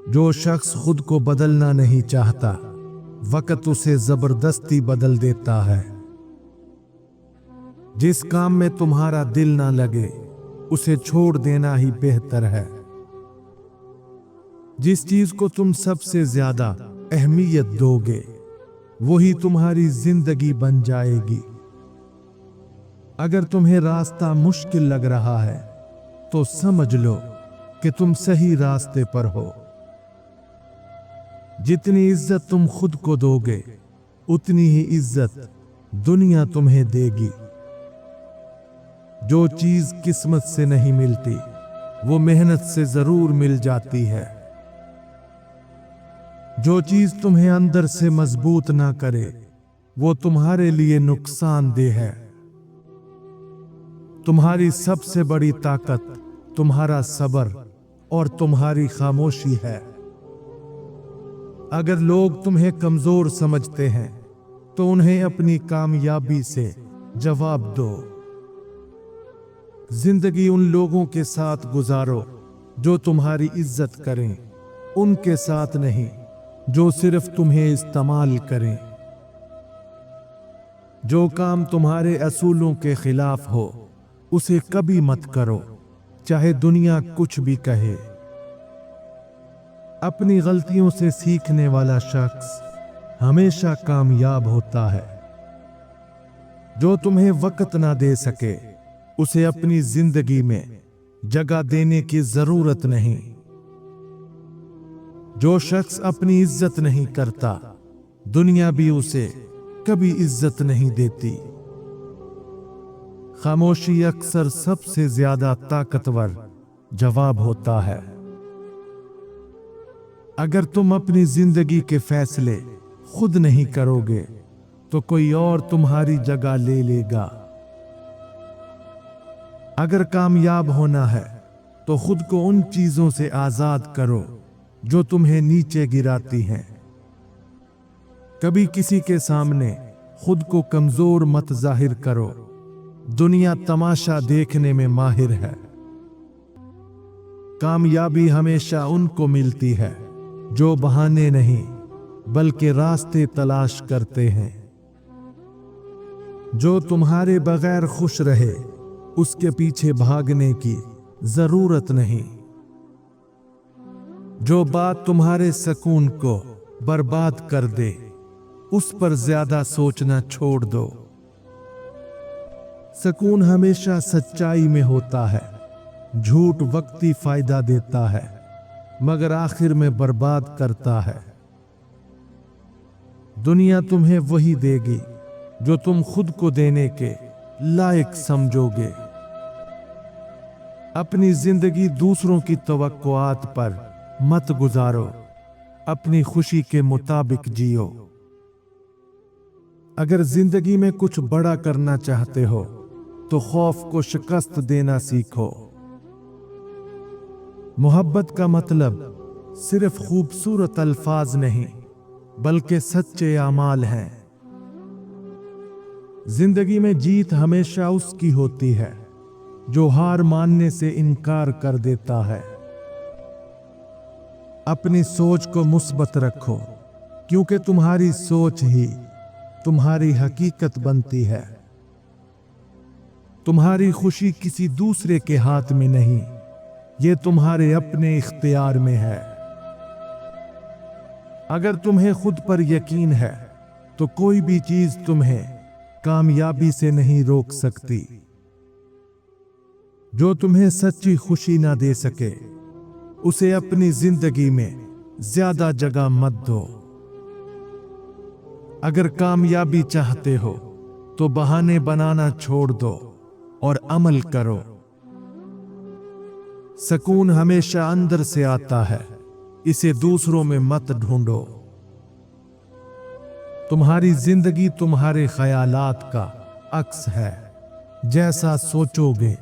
जो शख्स खुद को बदलना नहीं चाहता, वक्त उसे जबरदस्ती बदल देता है। जिस काम में तुम्हारा दिल ना लगे, उसे छोड़ देना ही बेहतर है। जिस चीज को तुम सबसे ज्यादा अहमियत दोगे, वही तुम्हारी जिंदगी बन जाएगी। अगर तुम्हें रास्ता मुश्किल लग रहा है, तो समझ लो कि तुम सही रास्ते पर हो। जितनी इज्जत तुम खुद को दोगे, उतनी ही इज्जत दुनिया तुम्हें देगी। जो चीज किस्मत से नहीं मिलती, वो मेहनत से जरूर मिल जाती है। जो चीज तुम्हें अंदर से मजबूत ना करे, वो तुम्हारे लिए नुकसानदेह है। तुम्हारी सबसे बड़ी ताकत तुम्हारा सब्र और तुम्हारी खामोशी है। अगर लोग तुम्हें कमजोर समझते हैं, तो उन्हें अपनी कामयाबी से जवाब दो। जिंदगी उन लोगों के साथ गुजारो जो तुम्हारी इज्जत करें, उनके साथ नहीं जो सिर्फ तुम्हें इस्तेमाल करें। जो काम तुम्हारे असूलों के खिलाफ हो, उसे कभी मत करो, चाहे दुनिया कुछ भी कहे। अपनी गलतियों से सीखने वाला शख्स हमेशा कामयाब होता है। जो तुम्हें वक्त ना दे सके, उसे अपनी जिंदगी में जगह देने की जरूरत नहीं। जो शख्स अपनी इज्जत नहीं करता, दुनिया भी उसे कभी इज्जत नहीं देती। खामोशी अक्सर सबसे ज्यादा ताकतवर जवाब होता है। अगर तुम अपनी जिंदगी के फैसले खुद नहीं करोगे, तो कोई और तुम्हारी जगह ले लेगा। अगर कामयाब होना है, तो खुद को उन चीजों से आजाद करो जो तुम्हें नीचे गिराती हैं। कभी किसी के सामने खुद को कमजोर मत जाहिर करो। दुनिया तमाशा देखने में माहिर है। कामयाबी हमेशा उनको मिलती है जो बहाने नहीं, बल्कि रास्ते तलाश करते हैं। जो तुम्हारे बगैर खुश रहे, उसके पीछे भागने की जरूरत नहीं। जो बात तुम्हारे सुकून को बर्बाद कर दे, उस पर ज्यादा सोचना छोड़ दो। सुकून हमेशा सच्चाई में होता है। झूठ वक्ती फायदा देता है, मगर आखिर में बर्बाद करता है। दुनिया तुम्हें वही देगी जो तुम खुद को देने के लायक समझोगे। अपनी जिंदगी दूसरों की तवक्कुआत पर मत गुजारो, अपनी खुशी के मुताबिक जियो। अगर जिंदगी में कुछ बड़ा करना चाहते हो, तो खौफ को शिकस्त देना सीखो। मोहब्बत का मतलब सिर्फ खूबसूरत अल्फाज नहीं, बल्कि सच्चे अमाल हैं। जिंदगी में जीत हमेशा उसकी होती है जो हार मानने से इनकार कर देता है। अपनी सोच को मुस्बत रखो, क्योंकि तुम्हारी सोच ही तुम्हारी हकीकत बनती है। तुम्हारी खुशी किसी दूसरे के हाथ में नहीं, ये तुम्हारे अपने इख्तियार में है। अगर तुम्हें खुद पर यकीन है, तो कोई भी चीज तुम्हें कामयाबी से नहीं रोक सकती। जो तुम्हें सच्ची खुशी ना दे सके, उसे अपनी जिंदगी में ज्यादा जगह मत दो। अगर कामयाबी चाहते हो, तो बहाने बनाना छोड़ दो और अमल करो। सुकून हमेशा अंदर से आता है, इसे दूसरों में मत ढूंढो। तुम्हारी जिंदगी तुम्हारे ख्यालात का अक्स है। जैसा सोचोगे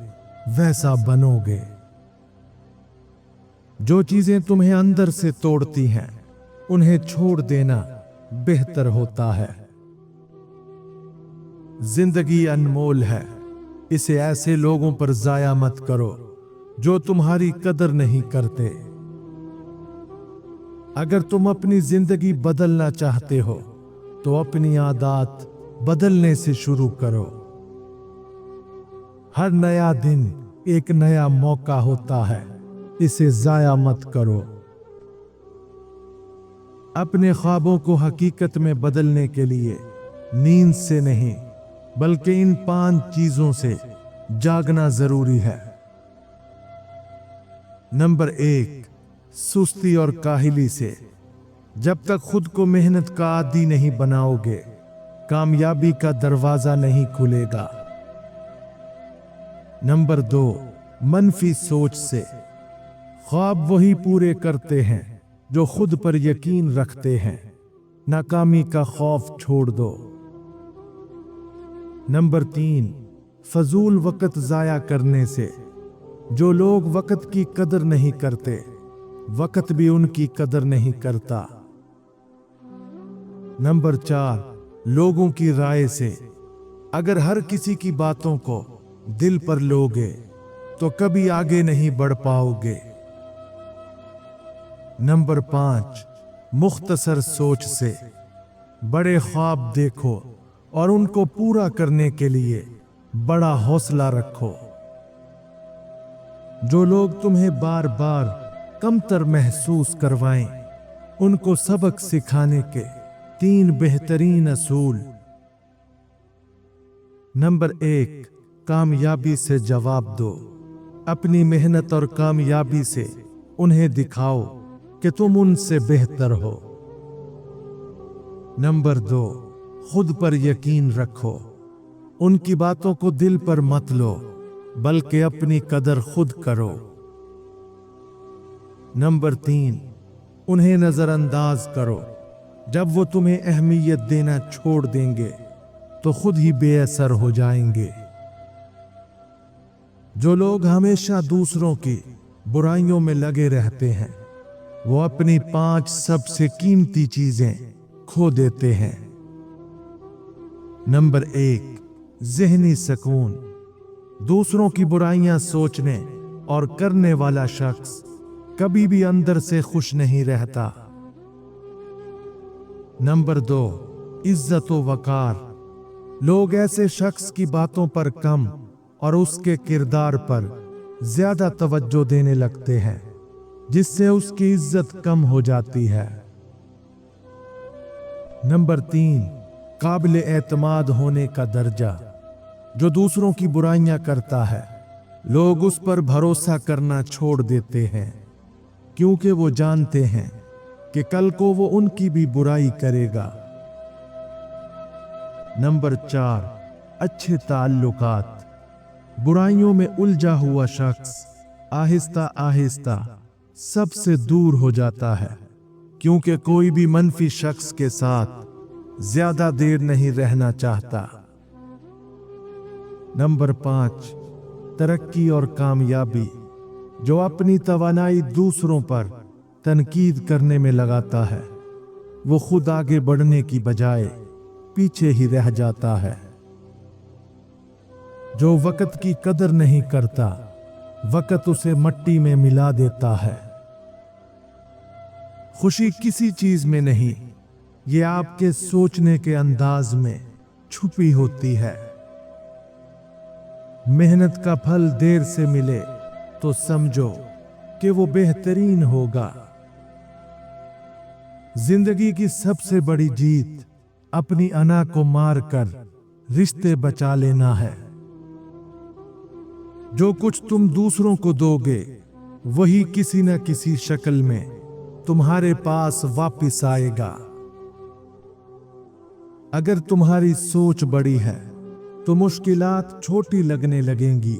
वैसा बनोगे। जो चीजें तुम्हें अंदर से तोड़ती हैं, उन्हें छोड़ देना बेहतर होता है। जिंदगी अनमोल है, इसे ऐसे लोगों पर जाया मत करो जो तुम्हारी कदर नहीं करते। अगर तुम अपनी जिंदगी बदलना चाहते हो तो अपनी आदत बदलने से शुरू करो। हर नया दिन एक नया मौका होता है, इसे जाया मत करो। अपने ख्वाबों को हकीकत में बदलने के लिए नींद से नहीं बल्कि इन 5 चीजों से जागना जरूरी है। नंबर 1, सुस्ती और काहिली से। जब तक खुद को मेहनत का आदी नहीं बनाओगे, कामयाबी का दरवाजा नहीं खुलेगा। नंबर 2, मनफी सोच से। ख्वाब वही पूरे करते हैं जो खुद पर यकीन रखते हैं। नाकामी का खौफ छोड़ दो। नंबर 3, फजूल वक्त जाया करने से। जो लोग वक्त की कदर नहीं करते, वक्त भी उनकी कदर नहीं करता। नंबर 4, लोगों की राय से। अगर हर किसी की बातों को दिल पर लोगे तो कभी आगे नहीं बढ़ पाओगे। नंबर 5, मुख्तसर सोच से। बड़े ख्वाब देखो और उनको पूरा करने के लिए बड़ा हौसला रखो। जो लोग तुम्हें बार बार कमतर महसूस करवाएं, उनको सबक सिखाने के 3 बेहतरीन असूल। नंबर 1, कामयाबी से जवाब दो। अपनी मेहनत और कामयाबी से उन्हें दिखाओ कि तुम उनसे बेहतर हो। नंबर 2, खुद पर यकीन रखो। उनकी बातों को दिल पर मत लो बल्कि अपनी कदर खुद करो। नंबर 3, उन्हें नजरअंदाज करो। जब वो तुम्हें अहमियत देना छोड़ देंगे तो खुद ही बेअसर हो जाएंगे। जो लोग हमेशा दूसरों की बुराइयों में लगे रहते हैं, वो अपनी 5 सबसे कीमती चीजें खो देते हैं। नंबर 1, ज़हनी सुकून। दूसरों की बुराइयां सोचने और करने वाला शख्स कभी भी अंदर से खुश नहीं रहता। नंबर 2, इज्जत व वकार। लोग ऐसे शख्स की बातों पर कम और उसके किरदार पर ज्यादा तवज्जो देने लगते हैं, जिससे उसकी इज्जत कम हो जाती है। नंबर 3, काबिल एतमाद होने का दर्जा। जो दूसरों की बुराइयां करता है, लोग उस पर भरोसा करना छोड़ देते हैं, क्योंकि वो जानते हैं कि कल को वो उनकी भी बुराई करेगा। नंबर 4, अच्छे ताल्लुकात। बुराइयों में उलझा हुआ शख्स आहिस्ता आहिस्ता सबसे दूर हो जाता है, क्योंकि कोई भी मनफी शख्स के साथ ज्यादा देर नहीं रहना चाहता। नंबर 5, तरक्की और कामयाबी। जो अपनी तवानाई दूसरों पर तनकीद करने में लगाता है, वो खुद आगे बढ़ने की बजाय पीछे ही रह जाता है। जो वक्त की कदर नहीं करता, वक्त उसे मिट्टी में मिला देता है। खुशी किसी चीज में नहीं, ये आपके सोचने के अंदाज में छुपी होती है। मेहनत का फल देर से मिले तो समझो कि वो बेहतरीन होगा। जिंदगी की सबसे बड़ी जीत अपनी अना को मारकर रिश्ते बचा लेना है। जो कुछ तुम दूसरों को दोगे, वही किसी न किसी शक्ल में तुम्हारे पास वापस आएगा। अगर तुम्हारी सोच बड़ी है तो मुश्किलात छोटी लगने लगेंगी।